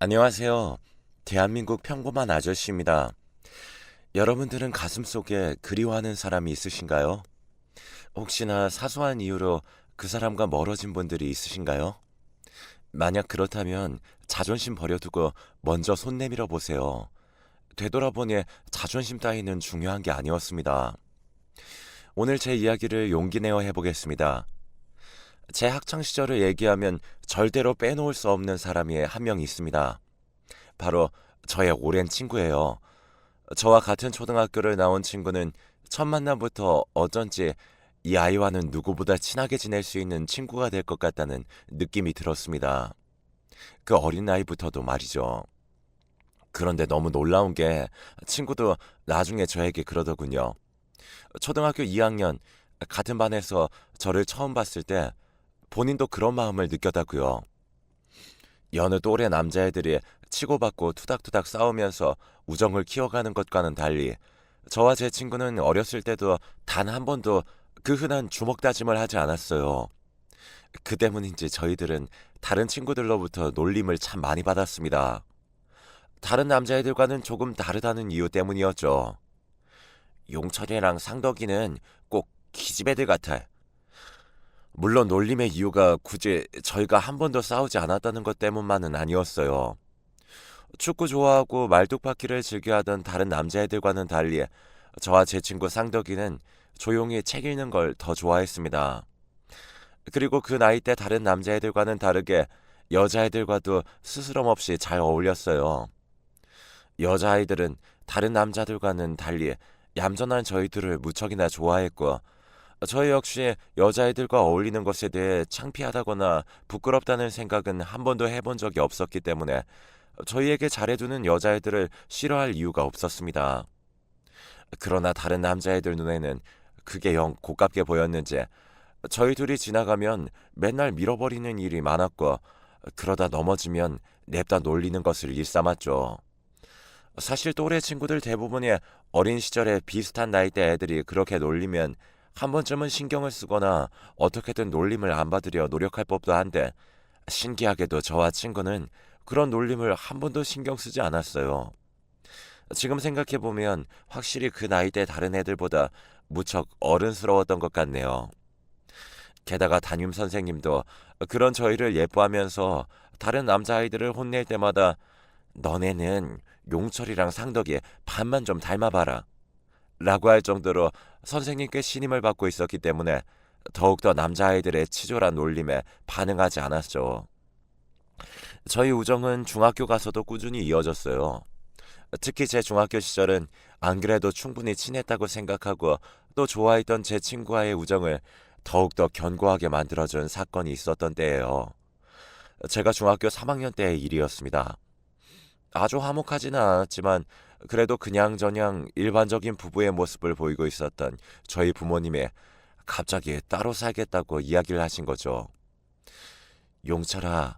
안녕하세요. 대한민국 평범한 아저씨입니다. 여러분들은 가슴속에 그리워하는 사람이 있으신가요? 혹시나 사소한 이유로 그 사람과 멀어진 분들이 있으신가요? 만약 그렇다면 자존심 버려두고 먼저 손 내밀어 보세요. 되돌아보니 자존심 따위는 중요한 게 아니었습니다. 오늘 제 이야기를 용기 내어 해보겠습니다. 제 학창 시절을 얘기하면 절대로 빼놓을 수 없는 사람이 한 명 있습니다. 바로 저의 오랜 친구예요. 저와 같은 초등학교를 나온 친구는 첫 만남부터 어쩐지 이 아이와는 누구보다 친하게 지낼 수 있는 친구가 될 것 같다는 느낌이 들었습니다. 그 어린 나이부터도 말이죠. 그런데 너무 놀라운 게 친구도 나중에 저에게 그러더군요. 초등학교 2학년 같은 반에서 저를 처음 봤을 때 본인도 그런 마음을 느꼈다고요. 여느 또래 남자애들이 치고받고 투닥투닥 싸우면서 우정을 키워가는 것과는 달리 저와 제 친구는 어렸을 때도 단 한 번도 그 흔한 주먹 다짐을 하지 않았어요. 그 때문인지 저희들은 다른 친구들로부터 놀림을 참 많이 받았습니다. 다른 남자애들과는 조금 다르다는 이유 때문이었죠. 용철이랑 상덕이는 꼭 기집애들 같아. 물론 놀림의 이유가 굳이 저희가 한 번도 싸우지 않았다는 것 때문만은 아니었어요. 축구 좋아하고 말뚝박기를 즐겨하던 다른 남자애들과는 달리 저와 제 친구 쌍덕이는 조용히 책 읽는 걸 더 좋아했습니다. 그리고 그 나이 때 다른 남자애들과는 다르게 여자애들과도 스스럼 없이 잘 어울렸어요. 여자아이들은 다른 남자들과는 달리 얌전한 저희들을 무척이나 좋아했고 저희 역시 여자애들과 어울리는 것에 대해 창피하다거나 부끄럽다는 생각은 한 번도 해본 적이 없었기 때문에 저희에게 잘해주는 여자애들을 싫어할 이유가 없었습니다. 그러나 다른 남자애들 눈에는 그게 영 고깝게 보였는지 저희 둘이 지나가면 맨날 밀어버리는 일이 많았고 그러다 넘어지면 냅다 놀리는 것을 일삼았죠. 사실 또래 친구들 대부분이 어린 시절에 비슷한 나이대 애들이 그렇게 놀리면 한 번쯤은 신경을 쓰거나 어떻게든 놀림을 안 받으려 노력할 법도 한데 신기하게도 저와 친구는 그런 놀림을 한 번도 신경 쓰지 않았어요. 지금 생각해보면 확실히 그 나이대 다른 애들보다 무척 어른스러웠던 것 같네요. 게다가 담임 선생님도 그런 저희를 예뻐하면서 다른 남자아이들을 혼낼 때마다 너네는 용철이랑 상덕이 반만 좀 닮아봐라 라고 할 정도로 선생님께 신임을 받고 있었기 때문에 더욱더 남자아이들의 치졸한 놀림에 반응하지 않았죠. 저희 우정은 중학교 가서도 꾸준히 이어졌어요. 특히 제 중학교 시절은 안 그래도 충분히 친했다고 생각하고 또 좋아했던 제 친구와의 우정을 더욱더 견고하게 만들어준 사건이 있었던 때예요. 제가 중학교 3학년 때의 일이었습니다. 아주 화목하지는 않았지만 그래도 그냥저냥 일반적인 부부의 모습을 보이고 있었던 저희 부모님이 갑자기 따로 살겠다고 이야기를 하신 거죠. 용철아,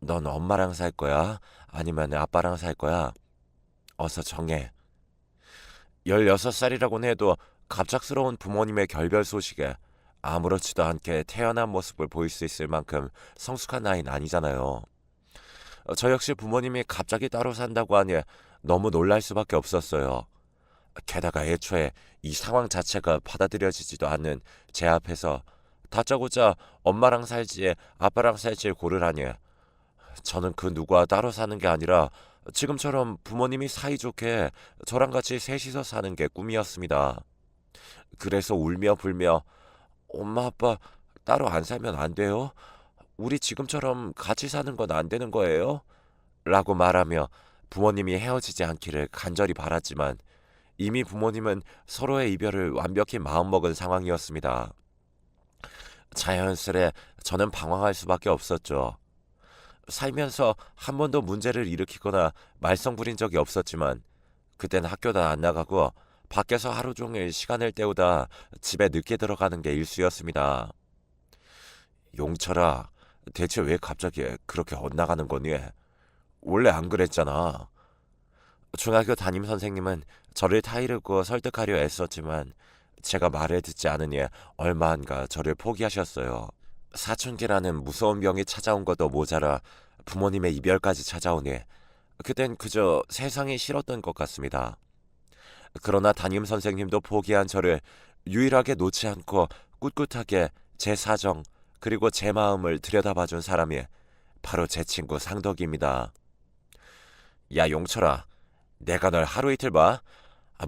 넌 엄마랑 살 거야? 아니면 아빠랑 살 거야? 어서 정해. 16살이라고는 해도 갑작스러운 부모님의 결별 소식에 아무렇지도 않게 태어난 모습을 보일 수 있을 만큼 성숙한 나이는 아니잖아요. 저 역시 부모님이 갑자기 따로 산다고 하니 너무 놀랄 수밖에 없었어요. 게다가 애초에 이 상황 자체가 받아들여지지도 않는 제 앞에서 다짜고짜 엄마랑 살지 아빠랑 살지 고르라니 저는 그 누구와 따로 사는 게 아니라 지금처럼 부모님이 사이좋게 저랑 같이 셋이서 사는 게 꿈이었습니다. 그래서 울며 불며 엄마 아빠 따로 안 살면 안 돼요? 우리 지금처럼 같이 사는 건 안 되는 거예요? 라고 말하며 부모님이 헤어지지 않기를 간절히 바랐지만 이미 부모님은 서로의 이별을 완벽히 마음먹은 상황이었습니다. 자연스레 저는 방황할 수밖에 없었죠. 살면서 한 번도 문제를 일으키거나 말썽 부린 적이 없었지만 그땐 학교도 안 나가고 밖에서 하루 종일 시간을 때우다 집에 늦게 들어가는 게 일수였습니다. 용철아, 대체 왜 갑자기 그렇게 엇나가는 거니? 원래 안 그랬잖아. 중학교 담임 선생님은 저를 타이르고 설득하려 애썼지만 제가 말을 듣지 않으니 얼마 안가 저를 포기하셨어요. 사춘기라는 무서운 병이 찾아온 것도 모자라 부모님의 이별까지 찾아오니 그땐 그저 세상이 싫었던 것 같습니다. 그러나 담임 선생님도 포기한 저를 유일하게 놓지 않고 꿋꿋하게 제 사정 그리고 제 마음을 들여다봐준 사람이 바로 제 친구 상덕입니다. 야, 용철아, 내가 널 하루 이틀 봐?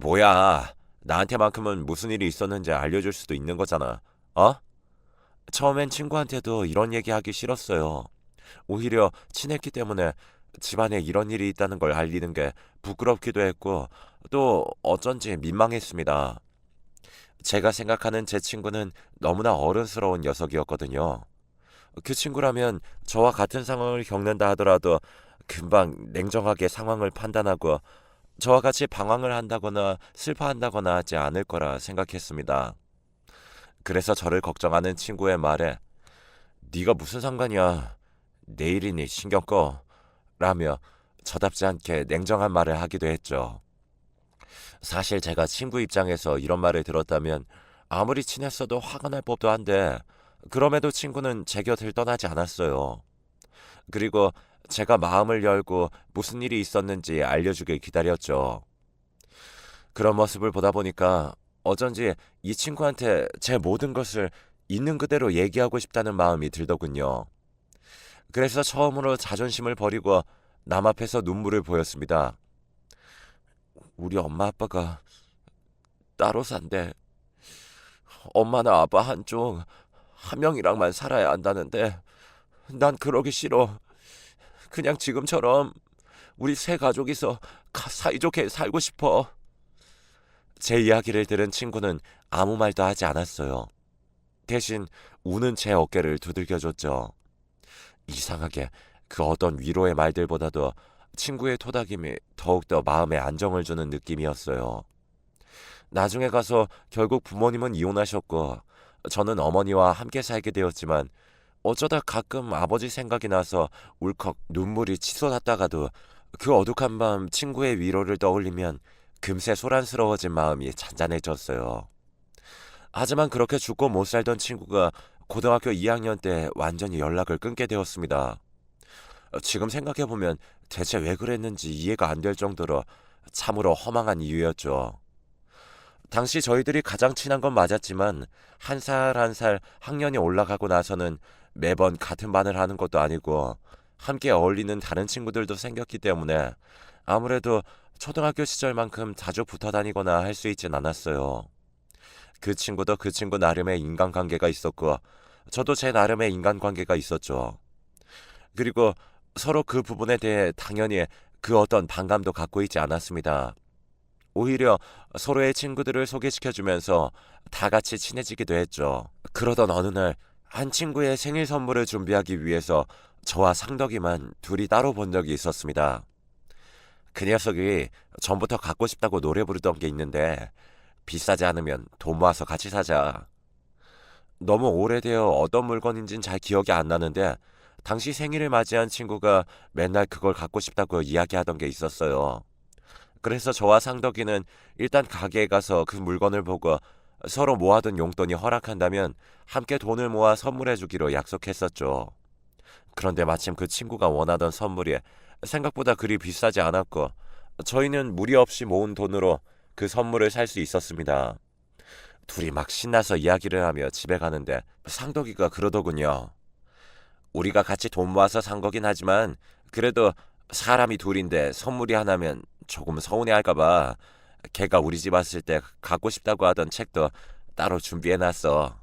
뭐야, 나한테만큼은 무슨 일이 있었는지 알려줄 수도 있는 거잖아. 어? 처음엔 친구한테도 이런 얘기하기 싫었어요. 오히려 친했기 때문에 집안에 이런 일이 있다는 걸 알리는 게 부끄럽기도 했고 또 어쩐지 민망했습니다. 제가 생각하는 제 친구는 너무나 어른스러운 녀석이었거든요. 그 친구라면 저와 같은 상황을 겪는다 하더라도 금방 냉정하게 상황을 판단하고 저와 같이 방황을 한다거나 슬퍼한다거나 하지 않을 거라 생각했습니다. 그래서 저를 걱정하는 친구의 말에 네가 무슨 상관이야. 내일이니 신경 꺼. 라며 저답지 않게 냉정한 말을 하기도 했죠. 사실 제가 친구 입장에서 이런 말을 들었다면 아무리 친했어도 화가 날 법도 한데 그럼에도 친구는 제 곁을 떠나지 않았어요. 그리고 제가 마음을 열고 무슨 일이 있었는지 알려주길 기다렸죠. 그런 모습을 보다 보니까 어쩐지 이 친구한테 제 모든 것을 있는 그대로 얘기하고 싶다는 마음이 들더군요. 그래서 처음으로 자존심을 버리고 남 앞에서 눈물을 보였습니다. 우리 엄마 아빠가 따로 산대. 엄마나 아빠 한쪽 한 명이랑만 살아야 한다는데 난 그러기 싫어. 그냥 지금처럼 우리 세 가족이서 사이좋게 살고 싶어. 제 이야기를 들은 친구는 아무 말도 하지 않았어요. 대신 우는 제 어깨를 두들겨줬죠. 이상하게 그 어떤 위로의 말들보다도 친구의 토닥임이 더욱더 마음에 안정을 주는 느낌이었어요. 나중에 가서 결국 부모님은 이혼하셨고 저는 어머니와 함께 살게 되었지만 어쩌다 가끔 아버지 생각이 나서 울컥 눈물이 치솟았다가도 그 어둑한 밤 친구의 위로를 떠올리면 금세 소란스러워진 마음이 잔잔해졌어요. 하지만 그렇게 죽고 못 살던 친구가 고등학교 2학년 때 완전히 연락을 끊게 되었습니다. 지금 생각해보면 대체 왜 그랬는지 이해가 안 될 정도로 참으로 허망한 이유였죠. 당시 저희들이 가장 친한 건 맞았지만 한 살 한 살 학년이 올라가고 나서는 매번 같은 반을 하는 것도 아니고 함께 어울리는 다른 친구들도 생겼기 때문에 아무래도 초등학교 시절만큼 자주 붙어 다니거나 할 수 있진 않았어요. 그 친구도 그 친구 나름의 인간관계가 있었고 저도 제 나름의 인간관계가 있었죠. 그리고 서로 그 부분에 대해 당연히 그 어떤 반감도 갖고 있지 않았습니다. 오히려 서로의 친구들을 소개시켜주면서 다 같이 친해지기도 했죠. 그러던 어느 날 한 친구의 생일 선물을 준비하기 위해서 저와 상덕이만 둘이 따로 본 적이 있었습니다. 그 녀석이 전부터 갖고 싶다고 노래 부르던 게 있는데 비싸지 않으면 돈 모아서 같이 사자. 너무 오래되어 어떤 물건인진 잘 기억이 안 나는데 당시 생일을 맞이한 친구가 맨날 그걸 갖고 싶다고 이야기하던 게 있었어요. 그래서 저와 상덕이는 일단 가게에 가서 그 물건을 보고 서로 모아둔 용돈이 허락한다면 함께 돈을 모아 선물해주기로 약속했었죠. 그런데 마침 그 친구가 원하던 선물이 생각보다 그리 비싸지 않았고 저희는 무리 없이 모은 돈으로 그 선물을 살 수 있었습니다. 둘이 막 신나서 이야기를 하며 집에 가는데 상덕이가 그러더군요. 우리가 같이 돈 모아서 산 거긴 하지만 그래도 사람이 둘인데 선물이 하나면 조금 서운해할까봐 걔가 우리 집 왔을 때 갖고 싶다고 하던 책도 따로 준비해놨어.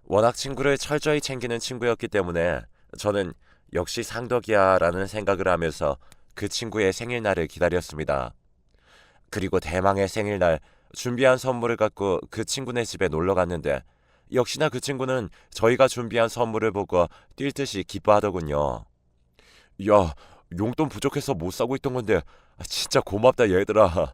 워낙 친구를 철저히 챙기는 친구였기 때문에 저는 역시 상덕이야 라는 생각을 하면서 그 친구의 생일날을 기다렸습니다. 그리고 대망의 생일날 준비한 선물을 갖고 그 친구네 집에 놀러 갔는데 역시나 그 친구는 저희가 준비한 선물을 보고 뛸 듯이 기뻐하더군요. 야, 용돈 부족해서 못 사고 있던 건데 진짜 고맙다 얘들아.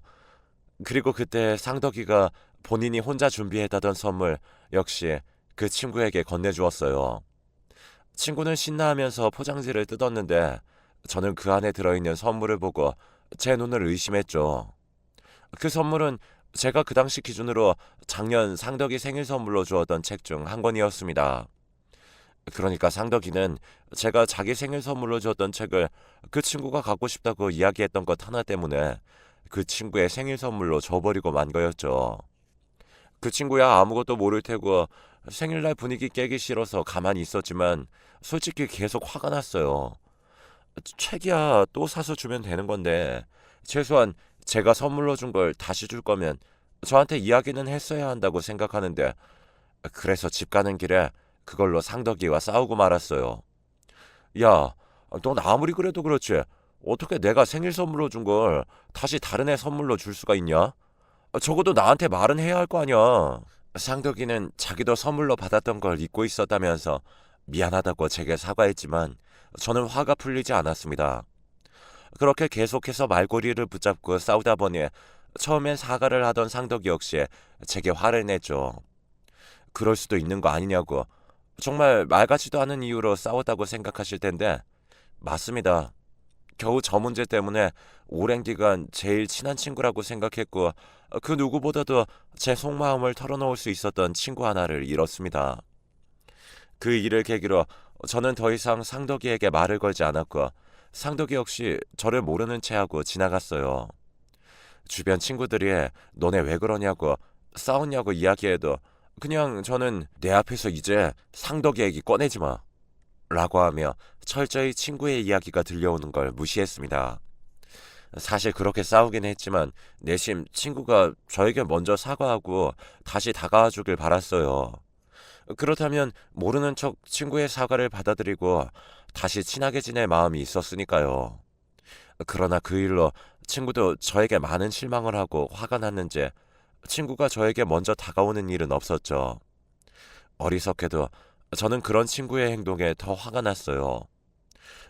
그리고 그때 상덕이가 본인이 혼자 준비했다던 선물 역시 그 친구에게 건네주었어요. 친구는 신나하면서 포장지를 뜯었는데 저는 그 안에 들어있는 선물을 보고 제 눈을 의심했죠. 그 선물은 제가 그 당시 기준으로 작년 상덕이 생일 선물로 주었던 책 중 한 권이었습니다. 그러니까 상덕이는 제가 자기 생일 선물로 줬던 책을 그 친구가 갖고 싶다고 이야기했던 것 하나 때문에 그 친구의 생일 선물로 줘버리고 만 거였죠. 그 친구야 아무것도 모를 테고 생일날 분위기 깨기 싫어서 가만히 있었지만 솔직히 계속 화가 났어요. 책이야 또 사서 주면 되는 건데 최소한 제가 선물로 준 걸 다시 줄 거면 저한테 이야기는 했어야 한다고 생각하는데 그래서 집 가는 길에 그걸로 상덕이와 싸우고 말았어요. 야, 넌 아무리 그래도 그렇지. 어떻게 내가 생일 선물로 준 걸 다시 다른 애 선물로 줄 수가 있냐? 적어도 나한테 말은 해야 할 거 아니야. 상덕이는 자기도 선물로 받았던 걸 잊고 있었다면서 미안하다고 제게 사과했지만 저는 화가 풀리지 않았습니다. 그렇게 계속해서 말꼬리를 붙잡고 싸우다 보니 처음엔 사과를 하던 상덕이 역시 제게 화를 냈죠. 그럴 수도 있는 거 아니냐고. 정말 말 같지도 않은 이유로 싸웠다고 생각하실 텐데 맞습니다. 겨우 저 문제 때문에 오랜 기간 제일 친한 친구라고 생각했고 그 누구보다도 제 속마음을 털어놓을 수 있었던 친구 하나를 잃었습니다. 그 일을 계기로 저는 더 이상 상덕이에게 말을 걸지 않았고 상덕이 역시 저를 모르는 체하고 지나갔어요. 주변 친구들이 너네 왜 그러냐고 싸웠냐고 이야기해도 그냥 저는 내 앞에서 이제 상덕이 얘기 꺼내지 마 라고 하며 철저히 친구의 이야기가 들려오는 걸 무시했습니다. 사실 그렇게 싸우긴 했지만 내심 친구가 저에게 먼저 사과하고 다시 다가와 주길 바랐어요. 그렇다면 모르는 척 친구의 사과를 받아들이고 다시 친하게 지낼 마음이 있었으니까요. 그러나 그 일로 친구도 저에게 많은 실망을 하고 화가 났는지 친구가 저에게 먼저 다가오는 일은 없었죠. 어리석게도 저는 그런 친구의 행동에 더 화가 났어요.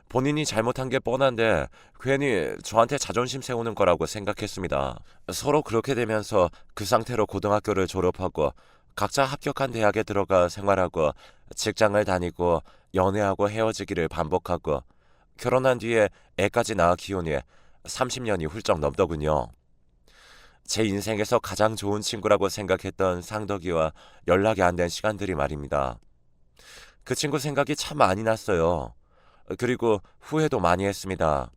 본인이 잘못한 게 뻔한데 괜히 저한테 자존심 세우는 거라고 생각했습니다. 서로 그렇게 되면서 그 상태로 고등학교를 졸업하고 각자 합격한 대학에 들어가 생활하고 직장을 다니고 연애하고 헤어지기를 반복하고 결혼한 뒤에 애까지 낳아 키우니 30년이 훌쩍 넘더군요. 제 인생에서 가장 좋은 친구라고 생각했던 상덕이와 연락이 안 된 시간들이 말입니다. 그 친구 생각이 참 많이 났어요. 그리고 후회도 많이 했습니다.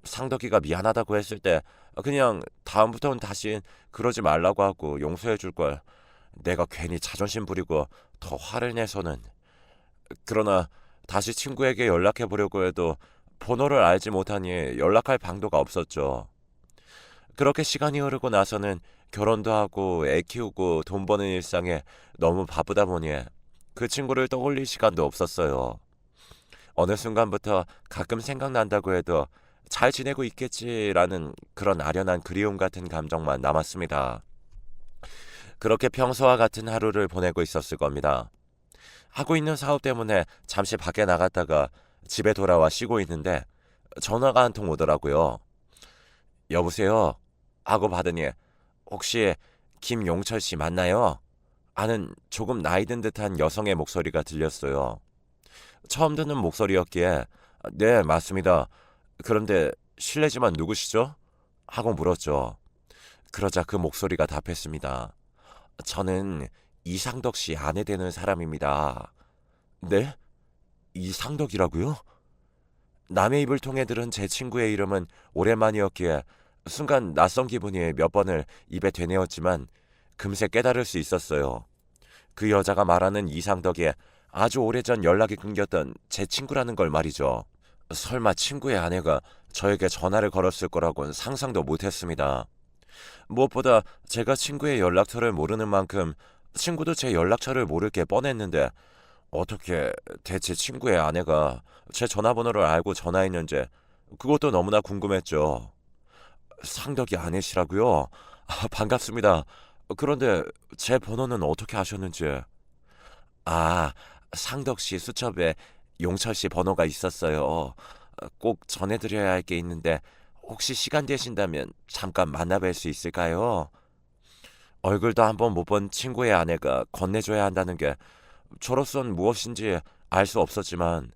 상덕이가 미안하다고 했을 때 그냥 다음부터는 다신 그러지 말라고 하고 용서해 줄 걸. 내가 괜히 자존심 부리고 더 화를 내서는. 그러나 다시 친구에게 연락해 보려고 해도 번호를 알지 못하니 연락할 방도가 없었죠. 그렇게 시간이 흐르고 나서는 결혼도 하고 애 키우고 돈 버는 일상에 너무 바쁘다 보니 그 친구를 떠올릴 시간도 없었어요. 어느 순간부터 가끔 생각난다고 해도 잘 지내고 있겠지라는 그런 아련한 그리움 같은 감정만 남았습니다. 그렇게 평소와 같은 하루를 보내고 있었을 겁니다. 하고 있는 사업 때문에 잠시 밖에 나갔다가 집에 돌아와 쉬고 있는데 전화가 한 통 오더라고요. 여보세요? 하고 받으니 혹시 김용철 씨 맞나요? 아는 조금 나이 든 듯한 여성의 목소리가 들렸어요. 처음 듣는 목소리였기에 네 맞습니다. 그런데 실례지만 누구시죠? 하고 물었죠. 그러자 그 목소리가 답했습니다. 저는 이상덕 씨 아내 되는 사람입니다. 네? 이상덕이라고요? 남의 입을 통해 들은 제 친구의 이름은 오랜만이었기에 순간 낯선 기분이 몇 번을 입에 되뇌었지만 금세 깨달을 수 있었어요. 그 여자가 말하는 이상덕에 아주 오래전 연락이 끊겼던 제 친구라는 걸 말이죠. 설마 친구의 아내가 저에게 전화를 걸었을 거라고는 상상도 못했습니다. 무엇보다 제가 친구의 연락처를 모르는 만큼 친구도 제 연락처를 모를 게 뻔했는데 어떻게 대체 친구의 아내가 제 전화번호를 알고 전화했는지 그것도 너무나 궁금했죠. 상덕이 아내시라고요? 반갑습니다. 그런데 제 번호는 어떻게 아셨는지. 아, 상덕 씨 수첩에 용철 씨 번호가 있었어요. 꼭 전해드려야 할 게 있는데 혹시 시간 되신다면 잠깐 만나뵐 수 있을까요? 얼굴도 한번 못 본 친구의 아내가 건네줘야 한다는 게 저로선 무엇인지 알 수 없었지만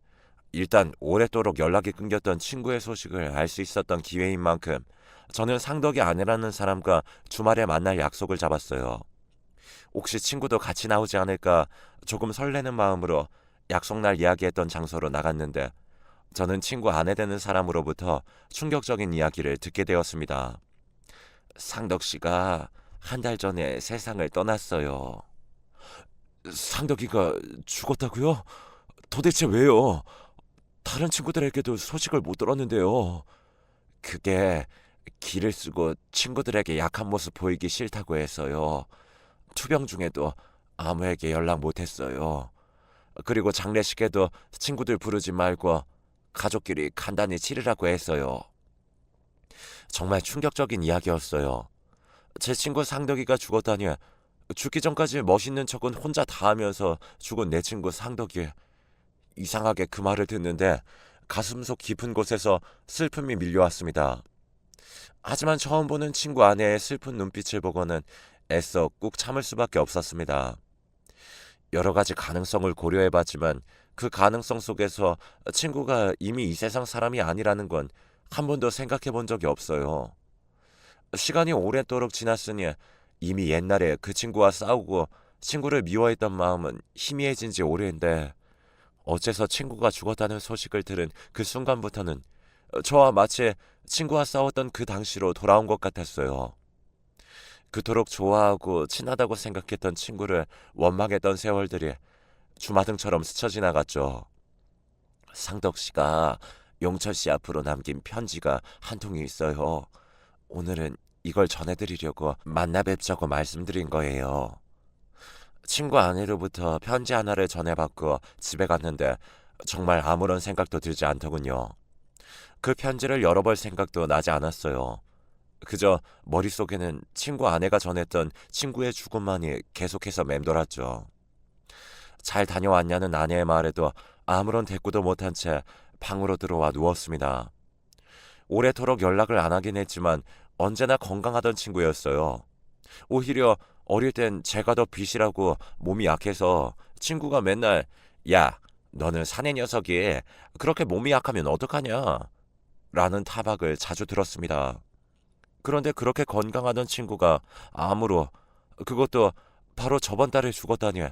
일단 오랫도록 연락이 끊겼던 친구의 소식을 알 수 있었던 기회인 만큼 저는 상덕이 아내라는 사람과 주말에 만날 약속을 잡았어요. 혹시 친구도 같이 나오지 않을까 조금 설레는 마음으로 약속날 이야기했던 장소로 나갔는데 저는 친구 아내 되는 사람으로부터 충격적인 이야기를 듣게 되었습니다. 상덕 씨가 한 달 전에 세상을 떠났어요. 상덕이가 죽었다고요? 도대체 왜요? 다른 친구들에게도 소식을 못 들었는데요. 그게 기를 쓰고 친구들에게 약한 모습 보이기 싫다고 해서요. 투병 중에도 아무에게 연락 못했어요. 그리고 장례식에도 친구들 부르지 말고 가족끼리 간단히 치르라고 했어요. 정말 충격적인 이야기였어요. 제 친구 상덕이가 죽었다니, 죽기 전까지 멋있는 척은 혼자 다 하면서 죽은 내 친구 상덕이. 이상하게 그 말을 듣는데 가슴속 깊은 곳에서 슬픔이 밀려왔습니다. 하지만 처음 보는 친구 아내의 슬픈 눈빛을 보고는 애써 꾹 참을 수밖에 없었습니다. 여러 가지 가능성을 고려해봤지만 그 가능성 속에서 친구가 이미 이 세상 사람이 아니라는 건 한 번도 생각해 본 적이 없어요. 시간이 오랫도록 지났으니 이미 옛날에 그 친구와 싸우고 친구를 미워했던 마음은 희미해진 지 오래인데, 어째서 친구가 죽었다는 소식을 들은 그 순간부터는 저와 마치 친구와 싸웠던 그 당시로 돌아온 것 같았어요. 그토록 좋아하고 친하다고 생각했던 친구를 원망했던 세월들이 주마등처럼 스쳐 지나갔죠. 상덕 씨가 용철 씨 앞으로 남긴 편지가 한 통이 있어요. 오늘은 이걸 전해드리려고 만나 뵙자고 말씀드린 거예요. 친구 아내로부터 편지 하나를 전해받고 집에 갔는데 정말 아무런 생각도 들지 않더군요. 그 편지를 열어볼 생각도 나지 않았어요. 그저 머릿속에는 친구 아내가 전했던 친구의 죽음만이 계속해서 맴돌았죠. 잘 다녀왔냐는 아내의 말에도 아무런 대꾸도 못한 채 방으로 들어와 누웠습니다. 오래도록 연락을 안 하긴 했지만 언제나 건강하던 친구였어요. 오히려 어릴 땐 제가 더 비실하고 몸이 약해서 친구가 맨날 "야, 너는 사내 녀석이 그렇게 몸이 약하면 어떡하냐?" 라는 타박을 자주 들었습니다. 그런데 그렇게 건강하던 친구가 암으로, 그것도 바로 저번 달에 죽었다니,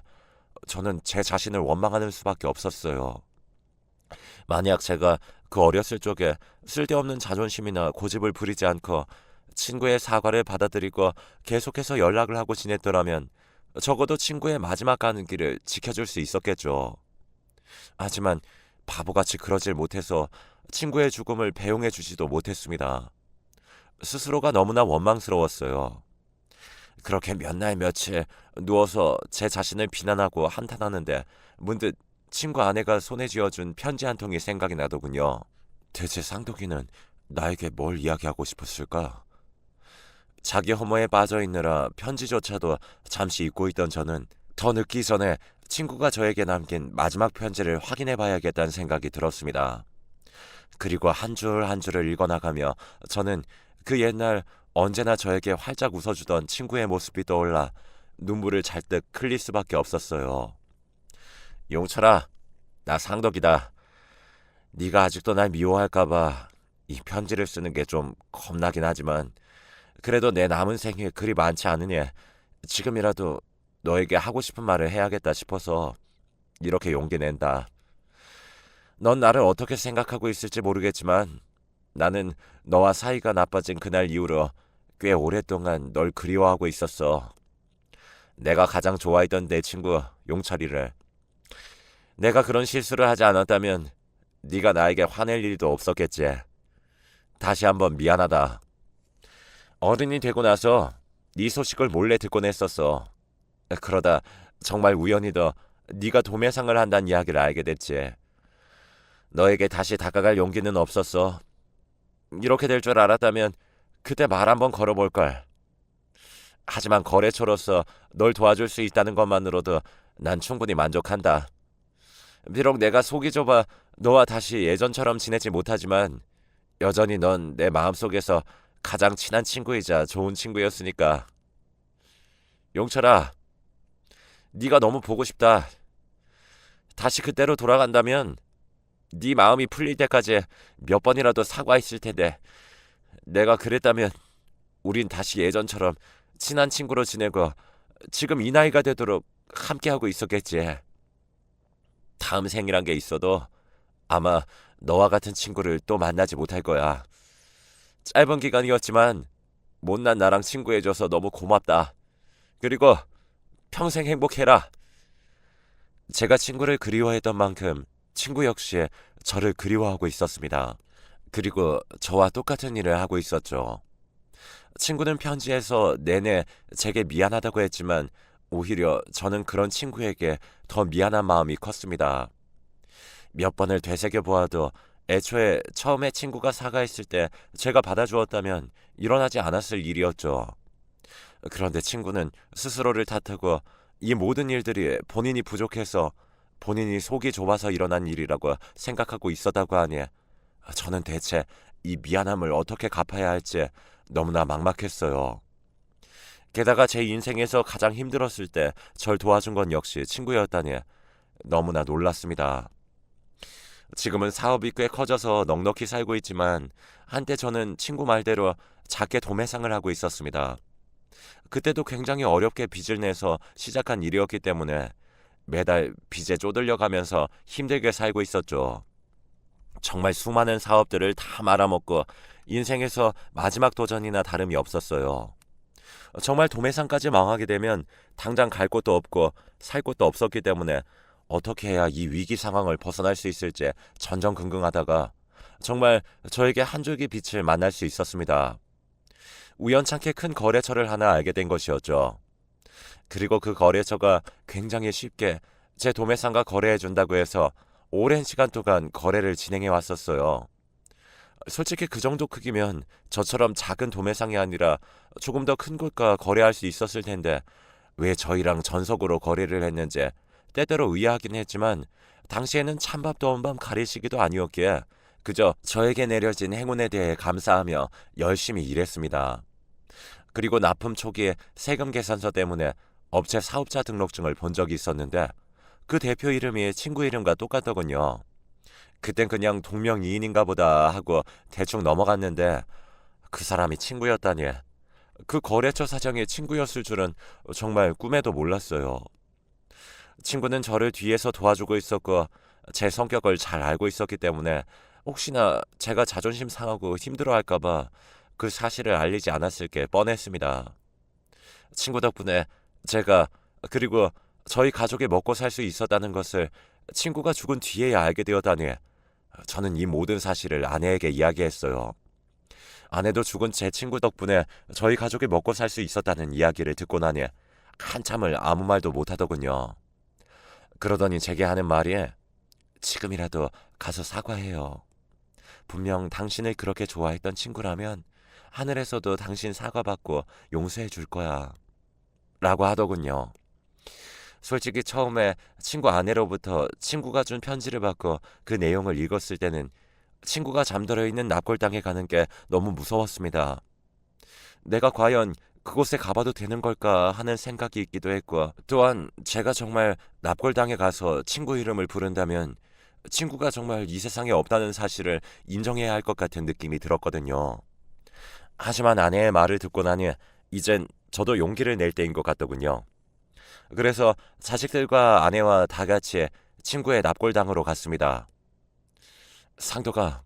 저는 제 자신을 원망하는 수밖에 없었어요. 만약 제가 그 어렸을 적에 쓸데없는 자존심이나 고집을 부리지 않고 친구의 사과를 받아들이고 계속해서 연락을 하고 지냈더라면 적어도 친구의 마지막 가는 길을 지켜줄 수 있었겠죠. 하지만 바보같이 그러질 못해서 친구의 죽음을 배웅해 주지도 못했습니다. 스스로가 너무나 원망스러웠어요. 그렇게 몇 날 며칠 누워서 제 자신을 비난하고 한탄하는데 문득 친구 아내가 손에 쥐어준 편지 한 통이 생각이 나더군요. 대체 상덕이는 나에게 뭘 이야기하고 싶었을까? 자기 허무에 빠져 있느라 편지조차도 잠시 잊고 있던 저는 더 늦기 전에 친구가 저에게 남긴 마지막 편지를 확인해 봐야겠다는 생각이 들었습니다. 그리고 한 줄 한 줄을 읽어나가며 저는 그 옛날 언제나 저에게 활짝 웃어주던 친구의 모습이 떠올라 눈물을 잘뜩 흘릴 수밖에 없었어요. 용철아, 나 상덕이다. 네가 아직도 날 미워할까봐 이 편지를 쓰는 게 좀 겁나긴 하지만 그래도 내 남은 생에 그리 많지 않으니 지금이라도 너에게 하고 싶은 말을 해야겠다 싶어서 이렇게 용기 낸다. 넌 나를 어떻게 생각하고 있을지 모르겠지만 나는 너와 사이가 나빠진 그날 이후로 꽤 오랫동안 널 그리워하고 있었어. 내가 가장 좋아했던 내 친구 용철이를. 내가 그런 실수를 하지 않았다면 네가 나에게 화낼 일도 없었겠지. 다시 한번 미안하다. 어른이 되고 나서 네 소식을 몰래 듣곤 했었어. 그러다 정말 우연히도 네가 도매상을 한다는 이야기를 알게 됐지. 너에게 다시 다가갈 용기는 없었어. 이렇게 될 줄 알았다면 그때 말 한번 걸어볼걸. 하지만 거래처로서 널 도와줄 수 있다는 것만으로도 난 충분히 만족한다. 비록 내가 속이 좁아 너와 다시 예전처럼 지내지 못하지만 여전히 넌 내 마음속에서 가장 친한 친구이자 좋은 친구였으니까. 용철아, 네가 너무 보고 싶다. 다시 그때로 돌아간다면 네 마음이 풀릴 때까지 몇 번이라도 사과했을 텐데 내가 그랬다면 우린 다시 예전처럼 친한 친구로 지내고 지금 이 나이가 되도록 함께하고 있었겠지. 다음 생이란 게 있어도 아마 너와 같은 친구를 또 만나지 못할 거야. 짧은 기간이었지만 못난 나랑 친구해줘서 너무 고맙다. 그리고 평생 행복해라. 제가 친구를 그리워했던 만큼 친구 역시 저를 그리워하고 있었습니다. 그리고 저와 똑같은 일을 하고 있었죠. 친구는 편지에서 내내 제게 미안하다고 했지만 오히려 저는 그런 친구에게 더 미안한 마음이 컸습니다. 몇 번을 되새겨 보아도 애초에 처음에 친구가 사과했을 때 제가 받아주었다면 일어나지 않았을 일이었죠. 그런데 친구는 스스로를 탓하고 이 모든 일들이 본인이 부족해서 본인이 속이 좁아서 일어난 일이라고 생각하고 있었다고 하니 저는 대체 이 미안함을 어떻게 갚아야 할지 너무나 막막했어요. 게다가 제 인생에서 가장 힘들었을 때 절 도와준 건 역시 친구였다니 너무나 놀랐습니다. 지금은 사업이 꽤 커져서 넉넉히 살고 있지만 한때 저는 친구 말대로 작게 도매상을 하고 있었습니다. 그때도 굉장히 어렵게 빚을 내서 시작한 일이었기 때문에 매달 빚에 쪼들려가면서 힘들게 살고 있었죠. 정말 수많은 사업들을 다 말아먹고 인생에서 마지막 도전이나 다름이 없었어요. 정말 도매상까지 망하게 되면 당장 갈 곳도 없고 살 곳도 없었기 때문에 어떻게 해야 이 위기 상황을 벗어날 수 있을지 전전긍긍하다가 정말 저에게 한 줄기 빛을 만날 수 있었습니다. 우연찮게 큰 거래처를 하나 알게 된 것이었죠. 그리고 그 거래처가 굉장히 쉽게 제 도매상과 거래해준다고 해서 오랜 시간 동안 거래를 진행해 왔었어요. 솔직히 그 정도 크기면 저처럼 작은 도매상이 아니라 조금 더 큰 곳과 거래할 수 있었을 텐데 왜 저희랑 전속으로 거래를 했는지 때때로 의아하긴 했지만 당시에는 찬밥 더운 밤 가리시기도 아니었기에 그저 저에게 내려진 행운에 대해 감사하며 열심히 일했습니다. 그리고 납품 초기에 세금 계산서 때문에 업체 사업자 등록증을 본 적이 있었는데 그 대표 이름이 친구 이름과 똑같더군요. 그땐 그냥 동명이인인가 보다 하고 대충 넘어갔는데 그 사람이 친구였다니. 그 거래처 사장의 친구였을 줄은 정말 꿈에도 몰랐어요. 친구는 저를 뒤에서 도와주고 있었고 제 성격을 잘 알고 있었기 때문에 혹시나 제가 자존심 상하고 힘들어할까봐 그 사실을 알리지 않았을 게 뻔했습니다. 친구 덕분에 제가 그리고 저희 가족이 먹고 살 수 있었다는 것을 친구가 죽은 뒤에야 알게 되었다니 저는 이 모든 사실을 아내에게 이야기했어요. 아내도 죽은 제 친구 덕분에 저희 가족이 먹고 살 수 있었다는 이야기를 듣고 나니 한참을 아무 말도 못하더군요. 그러더니 제게 하는 말이 지금이라도 가서 사과해요. 분명 당신을 그렇게 좋아했던 친구라면 하늘에서도 당신 사과받고 용서해 줄 거야. 라고 하더군요. 솔직히 처음에 친구 아내로부터 친구가 준 편지를 받고 그 내용을 읽었을 때는 친구가 잠들어 있는 납골당에 가는 게 너무 무서웠습니다. 내가 과연 그곳에 가봐도 되는 걸까 하는 생각이 있기도 했고 또한 제가 정말 납골당에 가서 친구 이름을 부른다면 친구가 정말 이 세상에 없다는 사실을 인정해야 할 것 같은 느낌이 들었거든요. 하지만 아내의 말을 듣고 나니 이젠 저도 용기를 낼 때인 것 같더군요. 그래서 자식들과 아내와 다 같이 친구의 납골당으로 갔습니다. 상도가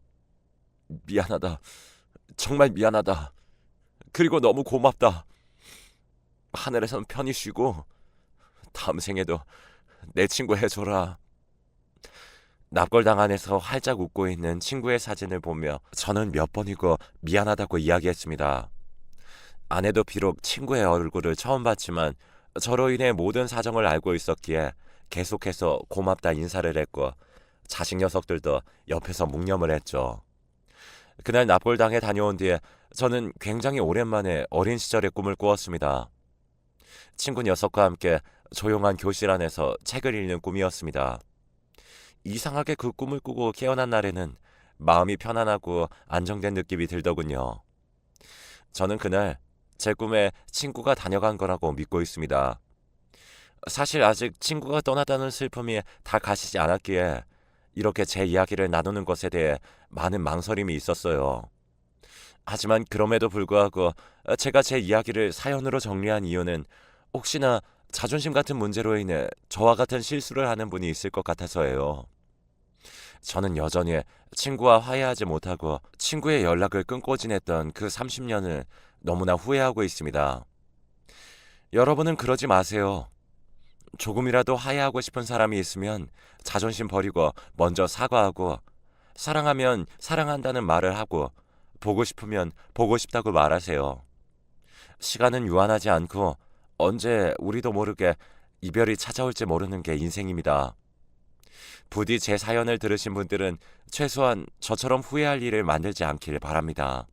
미안하다. 정말 미안하다. 그리고 너무 고맙다. 하늘에선 편히 쉬고 다음 생에도 내 친구 해줘라. 납골당 안에서 활짝 웃고 있는 친구의 사진을 보며 저는 몇 번이고 미안하다고 이야기했습니다. 아내도 비록 친구의 얼굴을 처음 봤지만 저로 인해 모든 사정을 알고 있었기에 계속해서 고맙다 인사를 했고 자식 녀석들도 옆에서 묵념을 했죠. 그날 납골당에 다녀온 뒤에 저는 굉장히 오랜만에 어린 시절의 꿈을 꾸었습니다. 친구 녀석과 함께 조용한 교실 안에서 책을 읽는 꿈이었습니다. 이상하게 그 꿈을 꾸고 깨어난 날에는 마음이 편안하고 안정된 느낌이 들더군요. 저는 그날 제 꿈에 친구가 다녀간 거라고 믿고 있습니다. 사실 아직 친구가 떠났다는 슬픔이 다 가시지 않았기에 이렇게 제 이야기를 나누는 것에 대해 많은 망설임이 있었어요. 하지만 그럼에도 불구하고 제가 제 이야기를 사연으로 정리한 이유는 혹시나 자존심 같은 문제로 인해 저와 같은 실수를 하는 분이 있을 것 같아서예요. 저는 여전히 친구와 화해하지 못하고 친구의 연락을 끊고 지냈던 그 30년을 너무나 후회하고 있습니다. 여러분은 그러지 마세요. 조금이라도 화해하고 싶은 사람이 있으면 자존심 버리고 먼저 사과하고, 사랑하면 사랑한다는 말을 하고, 보고 싶으면 보고 싶다고 말하세요. 시간은 유한하지 않고 언제 우리도 모르게 이별이 찾아올지 모르는 게 인생입니다. 부디 제 사연을 들으신 분들은 최소한 저처럼 후회할 일을 만들지 않길 바랍니다.